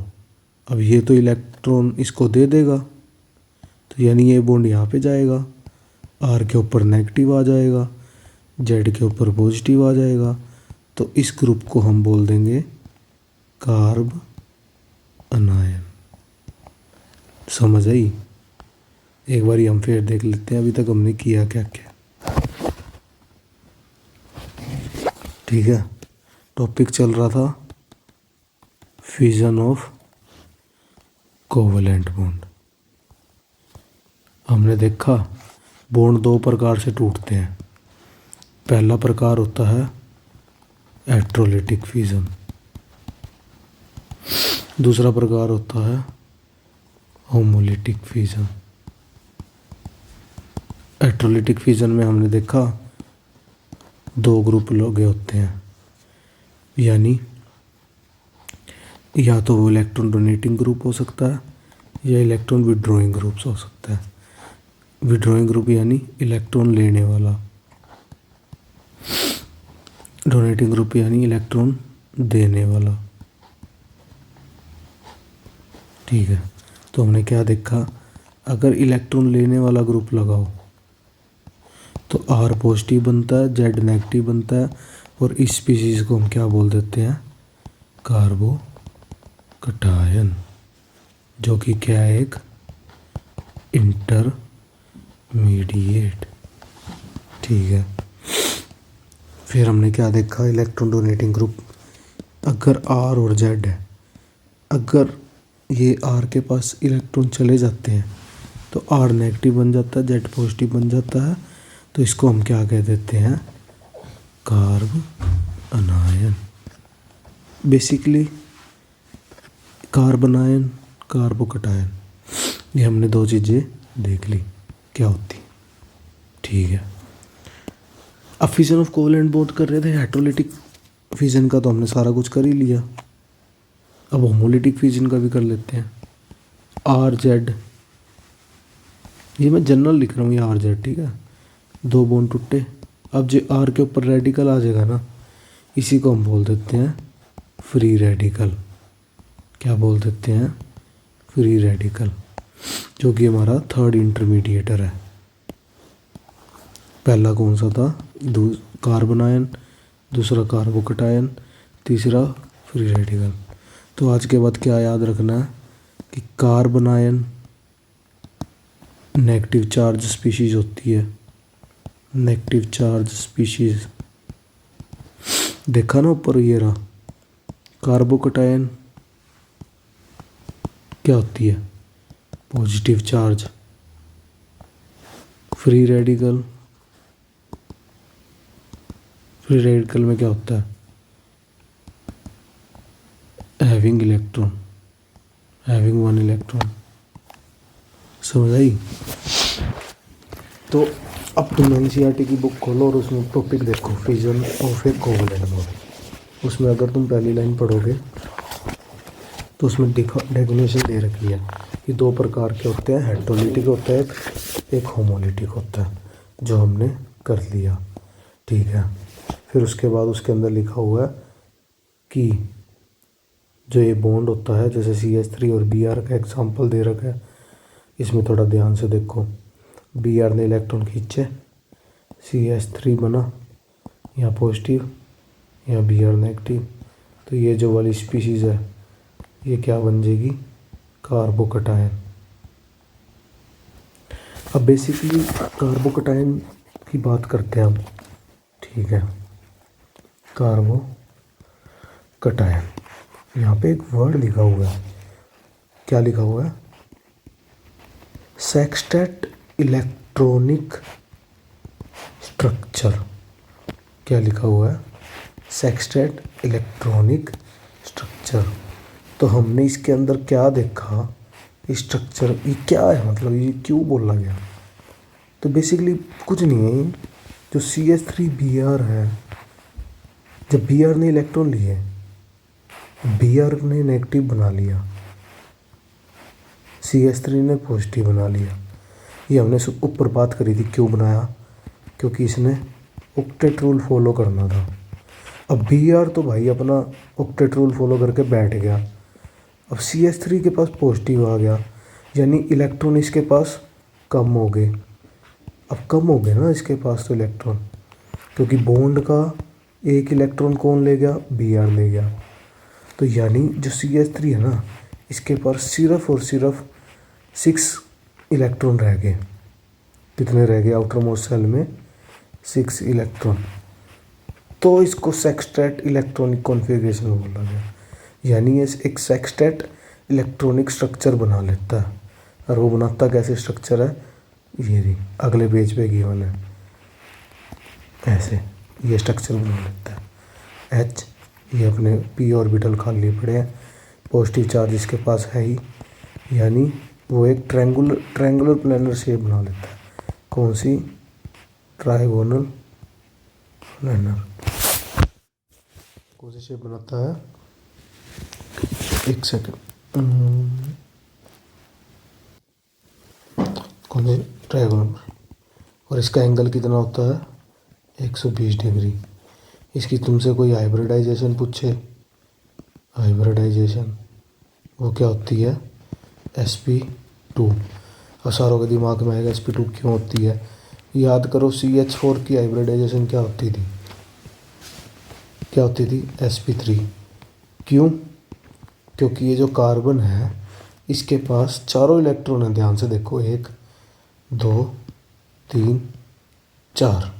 अब ये तो इलेक्ट्रॉन इसको दे देगा, तो यानी ये बॉन्ड यहाँ पे जाएगा, R के ऊपर नेगेटिव आ जाएगा, Z के ऊपर पॉजिटिव आ जाएगा, तो इस ग्रुप को हम बोल देंगे कार्ब अनायन। समझ आई। एक बारी हम फिर देख लेते हैं अभी तक हमने किया क्या क्या। ठीक है, टॉपिक चल रहा था फिजन ऑफ कोवलेंट बॉन्ड। हमने देखा बॉन्ड दो प्रकार से टूटते हैं। पहला प्रकार होता है इलेक्ट्रोलाइटिक फिजन, दूसरा प्रकार होता है होमोलाइटिक फिजन। इलेक्ट्रोलाइटिक फिजन में हमने देखा दो ग्रुप लगे होते हैं, यानी या तो वो इलेक्ट्रॉन डोनेटिंग ग्रुप हो सकता है या इलेक्ट्रॉन विड्रॉइंग ग्रुप हो सकता है। विड्रॉइंग ग्रुप यानी इलेक्ट्रॉन लेने वाला, डोनेटिंग ग्रुप यानी इलेक्ट्रॉन देने वाला। ठीक है, तो हमने क्या देखा, अगर इलेक्ट्रॉन लेने वाला ग्रुप लगाओ तो R पॉजिटिव बनता है, Z नेगेटिव बनता है, और इस स्पीशीज को हम क्या बोल देते हैं, कार्बोकटायन, जो कि क्या है, एक इंटरमीडिएट। ठीक है, फिर हमने क्या देखा, इलेक्ट्रॉन डोनेटिंग ग्रुप अगर R और Z है, अगर ये R के पास इलेक्ट्रॉन चले जाते हैं तो R नेगेटिव बन जाता है, Z पॉजिटिव बन जाता है, तो इसको हम क्या कह देते हैं, carb अनायन। Basically carbon ion, carbocation, ये हमने दो चीज़ें देख ली क्या होती। ठीक है, अब फिजन ऑफ कोवलेंट बॉन्ड कर रहे थे, हेटेरोलाइटिक फिजन का तो हमने सारा कुछ कर ही लिया। अब होमोलाइटिक फिजन का भी कर लेते हैं। आर जेड, ये मैं जनरल लिख रहा हूँ, ये आर जेड। ठीक है, दो बॉन्ड टूटे, अब जो आर के ऊपर रेडिकल आ जाएगा ना, इसी को हम बोल देते हैं फ्री रेडिकल। क्या बोल देते हैं, फ्री रेडिकल, जो कि हमारा थर्ड इंटरमीडिएटर है। पहला कौन सा था, कार्बन आयन, दूसरा कार्बोकटायन, तीसरा फ्री रेडिकल। तो आज के बाद क्या याद रखना है कि carbon ion negative charge species होती है, नेगेटिव चार्ज स्पीशीज। देखा ना ऊपर ये रहा, कार्बोकटायन क्या होती है, positive charge. Free radical, free radical में क्या होता है, having electron, having one electron. समझ आई। तो अब तुम एनसीईआरटी की बुक खोलो और उसमें टॉपिक देखो, fission of A covalent bond. उसमें अगर तुम पहली लाइन पढ़ोगे तो उसमें डेफिनेशन दे रखी है कि दो प्रकार के होते हैं, हेटेरोलाइटिक होता है एक होमोलाइटिक होता है, जो हमने कर लिया। ठीक है, फिर उसके बाद उसके अंदर लिखा हुआ है कि जो ये बॉन्ड होता है, जैसे CH3 और Br का एग्जांपल दे रखा है, इसमें थोड़ा ध्यान से देखो। Br ने इलेक्ट्रॉन खींचे, CH3 बना, यहाँ पॉजिटिव, यहाँ Br नेगेटिव, तो ये जो वाली स्पीशीज़ है ये क्या बन जाएगी, कार्बोकटायन। अब बेसिकली कार्बोकटायन की बात करते हैं हम। ठीक है, कार्बोकटायन, यहाँ पे एक वर्ड लिखा हुआ है, क्या लिखा हुआ है, सेक्सटेट इलेक्ट्रॉनिक स्ट्रक्चर। क्या लिखा हुआ है, सेक्सटेट इलेक्ट्रॉनिक स्ट्रक्चर। तो हमने इसके अंदर क्या देखा, स्ट्रक्चर ये क्या है, मतलब ये क्यों बोला गया। तो बेसिकली कुछ नहीं है, जो CH3Br है, जब Br ने इलेक्ट्रॉन लिए, Br ने नेगेटिव बना लिया, CH3 ने पॉजिटिव बना लिया। ये हमने ऊपर बात करी थी, क्यों बनाया, क्योंकि इसने ऑक्टेट रूल फॉलो करना था। अब Br तो भाई अपना ऑक्टेट रूल फॉलो करके बैठ गया, अब CH3 के पास पॉजिटिव आ गया, यानी इलेक्ट्रॉन इसके पास कम हो गए। अब कम हो गए ना इसके पास तो इलेक्ट्रॉन, क्योंकि बॉन्ड का एक इलेक्ट्रॉन कौन ले गया, Br ले गया। तो यानी जो CH3 है ना, इसके पास सिर्फ और सिर्फ 6 इलेक्ट्रॉन रह गए। कितने रह गए, आउटर मोस्ट सेल में 6 इलेक्ट्रॉन। तो इसको सेक्सटेट इलेक्ट्रॉनिक कॉन्फ़िगरेशन बोला गया। यानी ये एक सेक्सटेट इलेक्ट्रॉनिक स्ट्रक्चर बना लेता है। और वो बनाता कैसे स्ट्रक्चर है, ये रही अगले पेज पे गिवन है, ऐसे ये स्ट्रक्चर बना लेता है। एच, ये अपने पी ऑर्बिटल खाली पड़े हैं, पॉजिटिव चार्ज इसके पास है ही, यानी वो एक ट्रायंगुलर प्लेनर शेप बना लेता है। कौन सी? Trigonal planar. कौन सी शेप बनाता है? एक सेकंड, कौन सी? ट्रायगोनल। और इसका एंगल कितना होता है? 120 डिग्री। इसकी तुमसे कोई हाइब्रिडाइजेशन पूछे, हाइब्रिडाइजेशन वो क्या होती है? sp2। और सारों के दिमाग में आएगा sp2 क्यों होती है। याद करो CH4 की हाइब्रिडाइजेशन क्या होती थी? क्या होती थी? sp3। क्यों? क्योंकि ये जो कार्बन है इसके पास चारों इलेक्ट्रॉन हैं, ध्यान से देखो, 1 2 3 4,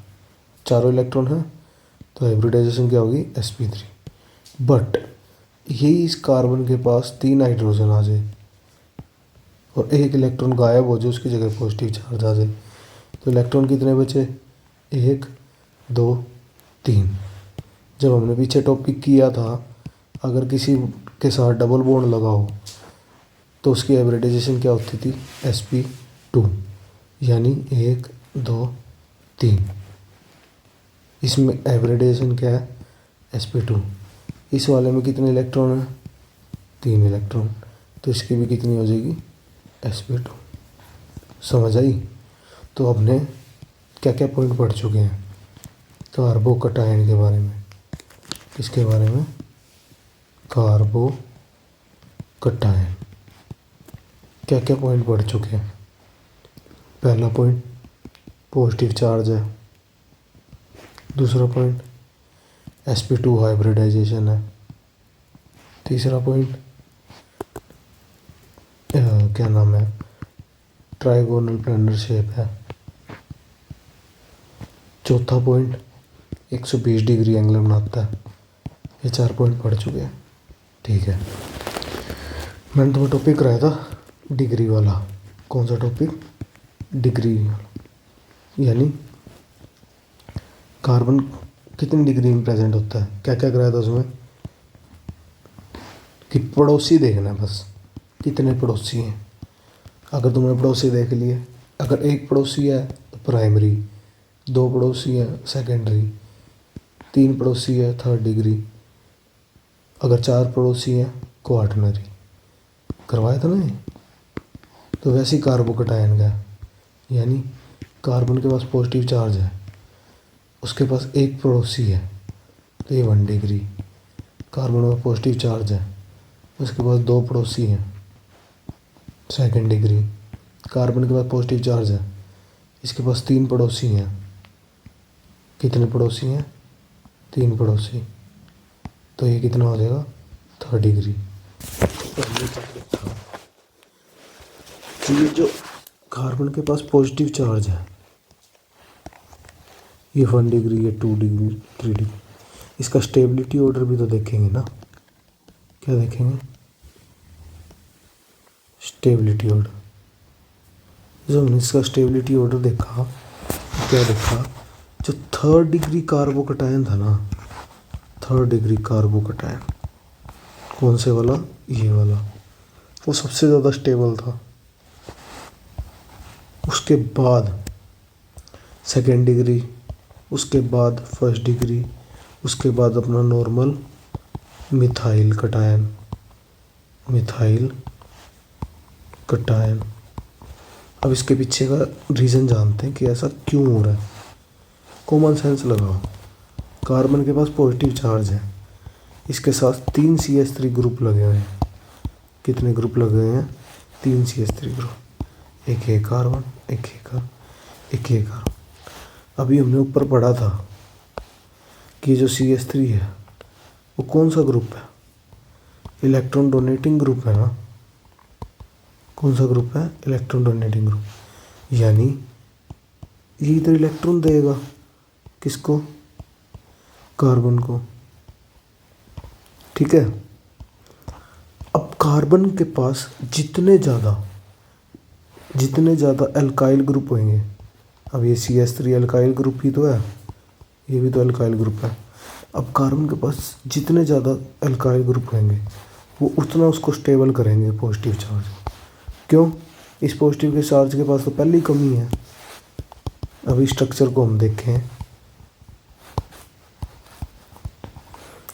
चारों इलेक्ट्रॉन हैं, तो हाइब्रिडाइजेशन क्या होगी? sp3। बट यही इस कार्बन के पास 3 हाइड्रोजन आ जाए और 1 इलेक्ट्रॉन गायब हो जाए, उसकी जगह पॉजिटिव चार्ज आ जाए, तो इलेक्ट्रॉन कितने बचे? 1 2 3। जब हमने पीछे टॉपिक किया था, अगर किसी के साथ डबल बॉन्ड लगा हो तो उसकी हाइब्रिडाइजेशन क्या होती थी? sp2। यानी 1 2 3। इसमें हाइब्रिडाइजेशन क्या है? sp2। इस वाले में कितने इलेक्ट्रॉन हैं? 3 इलेक्ट्रॉन, तो इसकी भी कितनी हो जाएगी? sp2। समझ आई? तो हमने क्या क्या पॉइंट पढ़ चुके हैं कार्बोकटायन के बारे में। किसके बारे में? कार्बोकटायन। क्या क्या पॉइंट पढ़ चुके हैं? पहला पॉइंट पॉजिटिव चार्ज है। दूसरा पॉइंट sp2 हाइब्रिडाइजेशन है। तीसरा पॉइंट क्या नाम है? ट्रायगोनल प्लेनर शेप है। चौथा पॉइंट 120 डिग्री एंगल बनाता है। ये 4 पॉइंट पढ़ चुके हैं। ठीक है, मैंने तुम्हें टॉपिक कराया था डिग्री वाला। कौन सा टॉपिक? डिग्री वाला। यानी कार्बन कितनी डिग्री में प्रेजेंट होता है, क्या क्या कराया था उसमें? कि पड़ोसी देखना है बस, कितने पड़ोसी हैं। अगर तुमने पड़ोसी देख लिए, अगर एक पड़ोसी है तो प्राइमरी, 2 पड़ोसी है सेकेंडरी, 3 पड़ोसी है थर्ड डिग्री, अगर 4 पड़ोसी है क्वार्टनरी। करवाया था ना ये? तो वैसे ही कार्बोकटायन का, यानी कार्बन के पास पॉजिटिव चार्ज है, उसके पास एक पड़ोसी है तो ये 1 डिग्री। कार्बन में पॉजिटिव चार्ज है, उसके पास 2 पड़ोसी हैं, सेकेंड डिग्री। कार्बन के पास पॉजिटिव चार्ज है, इसके पास 3 पड़ोसी हैं। कितने पड़ोसी हैं? 3 पड़ोसी, तो ये कितना हो जाएगा? 3rd degree. तो ये जो कार्बन के पास पॉजिटिव चार्ज है, ये 1 डिग्री, ये 2 डिग्री, 3 डिग्री। इसका स्टेबिलिटी ऑर्डर भी तो देखेंगे ना। क्या देखेंगे? Stability order. जब हमने इसका स्टेबिलिटी ऑर्डर देखा तो क्या देखा? जो 3rd डिग्री कार्बोकटायन था ना, 3rd डिग्री कार्बोकटायन, कौन से वाला? ये वाला, वो सबसे ज़्यादा स्टेबल था। उसके बाद 2nd डिग्री, उसके बाद 1st डिग्री, उसके बाद अपना normal methyl cation, methyl cation. अब इसके पीछे का रीज़न जानते हैं कि ऐसा क्यों हो रहा है। कॉमन सेंस लगाओ। कार्बन के पास पॉजिटिव चार्ज है, इसके साथ 3 CH3 ग्रुप लगे हुए हैं। कितने ग्रुप लगे हुए हैं? 3 CH3 ग्रुप। एक ये कार्बन, एक ये कार्बन, एक ये कार्बन। अभी हमने ऊपर पढ़ा था कि जो CH3 है वो कौन सा ग्रुप है? इलेक्ट्रॉन डोनेटिंग ग्रुप है ना। कौन सा ग्रुप है? Electron donating group. यानी ये इधर इलेक्ट्रॉन देगा, किसको? कार्बन को, ठीक है। अब कार्बन के पास जितने ज़्यादा एल्काइल ग्रुप होंगे, अब ये CH3 एल्काइल ग्रुप ही तो है, ये भी तो एल्काइल ग्रुप है। अब कार्बन के पास जितने ज़्यादा एल्काइल ग्रुप होंगे वो उतना उसको स्टेबल करेंगे पॉजिटिव चार्ज। क्यों? इस पॉजिटिव के चार्ज के पास तो पहले ही कमी है। अभी स्ट्रक्चर को हम देखें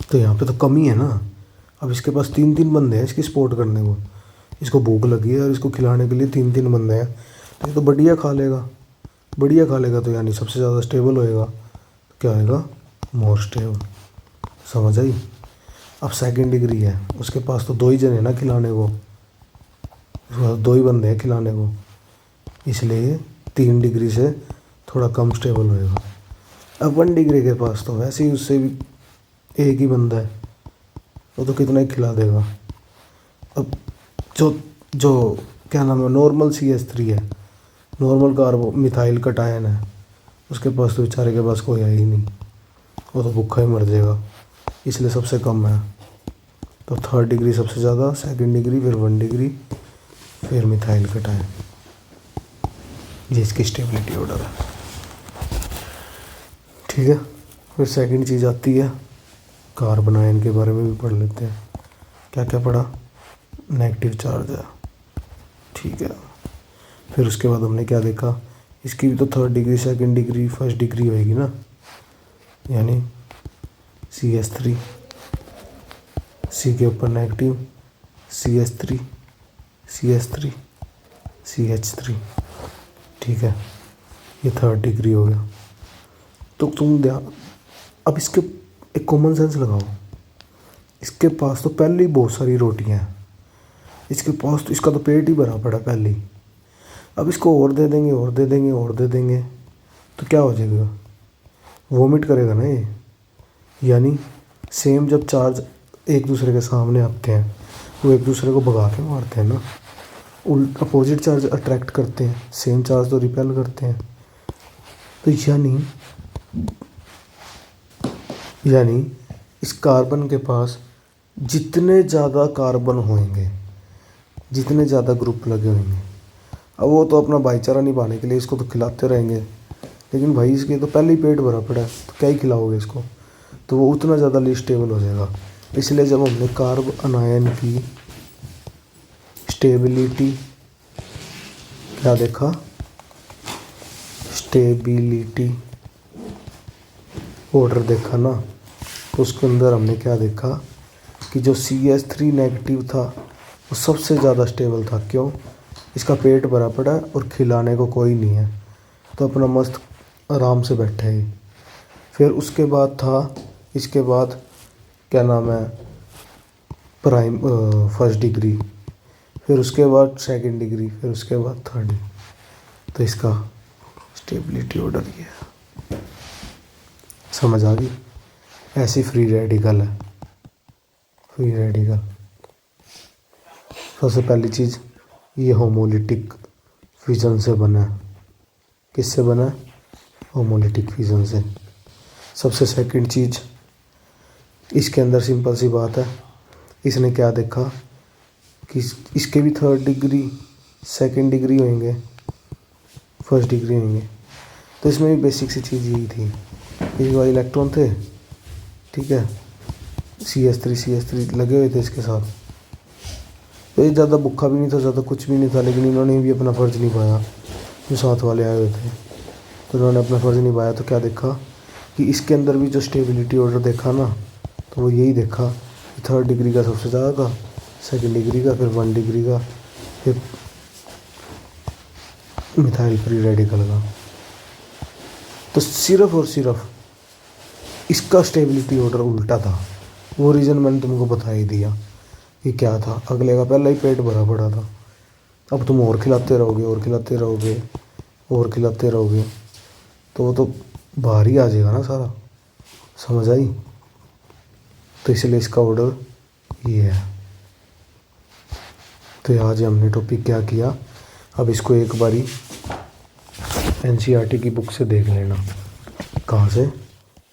तो यहाँ पे तो कमी है ना। अब इसके पास 3 बंदे हैं इसकी सपोर्ट करने को, इसको भूख लगी है और इसको खिलाने के लिए 3 बंदे हैं, तो ये तो बढ़िया खा लेगा तो यानी सबसे ज़्यादा स्टेबल होएगा। तो क्या होएगा? More stable. समझ आई? अब सेकंड डिग्री है, उसके पास तो 2 ही जन है ना खिलाने को, उसके पास 2 ही बंदे हैं खिलाने को, इसलिए 3 डिग्री से थोड़ा कम स्टेबल होएगा। अब 1 डिग्री के पास तो वैसे ही उससे भी एक ही बंदा है, वो तो कितना ही खिला देगा। अब जो क्या नाम है, नॉर्मल CH3 है, नॉर्मल कार्बो मिथाइल कटायन है, उसके पास तो बेचारे के पास कोई है ही नहीं, वो तो भूखा ही मर जाएगा, इसलिए सबसे कम है। तो 3rd डिग्री सबसे ज़्यादा, 2nd डिग्री, फिर 1 डिग्री, फिर मिथाइल कटायन। ये इसकी स्टेबिलिटी ऑर्डर है, ठीक है। फिर सेकंड चीज़ आती है कार्बन आयन के बारे में भी पढ़ लेते हैं। क्या क्या पढ़ा? नेगेटिव चार्ज है, ठीक है। फिर उसके बाद हमने क्या देखा, इसकी भी तो 3rd degree, 2nd degree, 1st degree होएगी ना, यानी CH3, C के ऊपर नेगेटिव, CH3, CH3, CH3, ठीक है। ये 3rd डिग्री हो गया। तो तुम अब इसके एक कॉमन सेंस लगाओ, इसके पास तो पहले ही बहुत सारी रोटियां हैं, इसके पास तो इसका तो पेट ही भरा पड़ा पहले ही। अब इसको और दे देंगे तो क्या हो जाएगा? वोमिट करेगा ना ये। यानी सेम जब चार्ज एक दूसरे के सामने आते हैं वो एक दूसरे को भगा के मारते हैं ना, अपोजिट चार्ज अट्रैक्ट करते हैं, सेम चार्ज तो रिपेल करते हैं। तो यानी इस कार्बन के पास जितने ज़्यादा कार्बन होंगे, जितने ज़्यादा ग्रुप लगे होंगे, अब वो तो अपना भाईचारा निभाने के लिए इसको तो खिलाते रहेंगे, लेकिन भाई इसके तो पहले ही पेट भरा पड़ा है, तो क्या ही खिलाओगे इसको, तो वो उतना ज़्यादा लीस्ट स्टेबल हो जाएगा। इसलिए जब हमने कार्बन आयन की स्टेबिलिटी क्या देखा, स्टेबिलिटी ऑर्डर देखा ना, तो उसके अंदर हमने क्या देखा कि जो CH3 नेगेटिव था वो सबसे ज़्यादा स्टेबल था। क्यों? इसका पेट भरा पड़ा है और खिलाने को कोई नहीं है, तो अपना मस्त आराम से बैठे ही। फिर उसके बाद था, इसके बाद क्या नाम है, प्राइम 1st डिग्री, फिर उसके बाद 2nd डिग्री, फिर उसके बाद 3rd। तो इसका स्टेबिलिटी ऑर्डर ये है। समझ आ गई? ऐसी फ्री रेडिकल है। फ्री रेडिकल सबसे पहली चीज़, ये होमोलिटिक फिजन से बना है। किससे बना है? होमोलिटिक फिजन से। सबसे सेकंड चीज़, इसके अंदर सिंपल सी बात है, इसने क्या देखा कि इसके भी 3rd डिग्री, 2nd डिग्री होंगे, 1st डिग्री होंगे, तो इसमें भी बेसिक सी चीज़ यही थी, ये वाले इलेक्ट्रॉन थे, ठीक है, CH3 लगे हुए थे इसके साथ। तो ये ज़्यादा भूखा भी नहीं था, ज़्यादा कुछ भी नहीं था, लेकिन इन्होंने भी अपना फ़र्ज़ निभाया, जो साथ वाले आए हुए थे, तो इन्होंने अपना फ़र्ज़ निभाया। तो क्या देखा कि इसके अंदर भी जो स्टेबिलिटी ऑर्डर देखा ना, तो वो यही देखा कि 3rd डिग्री का सबसे ज़्यादा था, 2nd डिग्री का, फिर 1 डिग्री का, फिर मिथाइल फ्री रेडिकल का। तो सिर्फ और सिर्फ इसका स्टेबिलिटी ऑर्डर उल्टा था। वो रीज़न मैंने तुमको बता ही दिया कि क्या था। अगले का पहले ही पेट भरा पड़ा था, अब तुम और खिलाते रहोगे तो वो तो बाहर ही आ जाएगा ना सारा। समझ आई? तो इसलिए इसका ऑर्डर ये है। तो आज हमने टॉपिक क्या किया, अब इसको एक बारी NCERT की बुक से देख लेना। कहाँ से?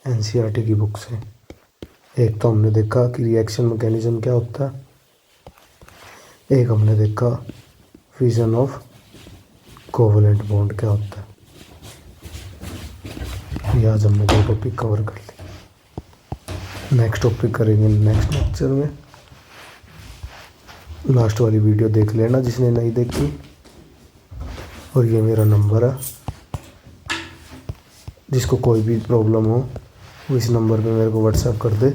एनसीईआरटी की बुक से। एक तो हमने देखा कि रिएक्शन मैकेनिज्म क्या होता है, एक हमने देखा फिजन ऑफ कोवलेंट बॉन्ड क्या होता है। ये आज हमने दो टॉपिक कवर कर लिए। नेक्स्ट टॉपिक करेंगे नेक्स्ट लेक्चर में। लास्ट वाली वीडियो देख लेना जिसने नहीं देखी। और ये मेरा नंबर है, जिसको कोई भी प्रॉब्लम हो वो इस नंबर पे मेरे को व्हाट्सएप कर दे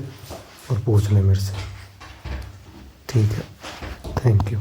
और पूछ ले मेरे से। ठीक है, थैंक यू।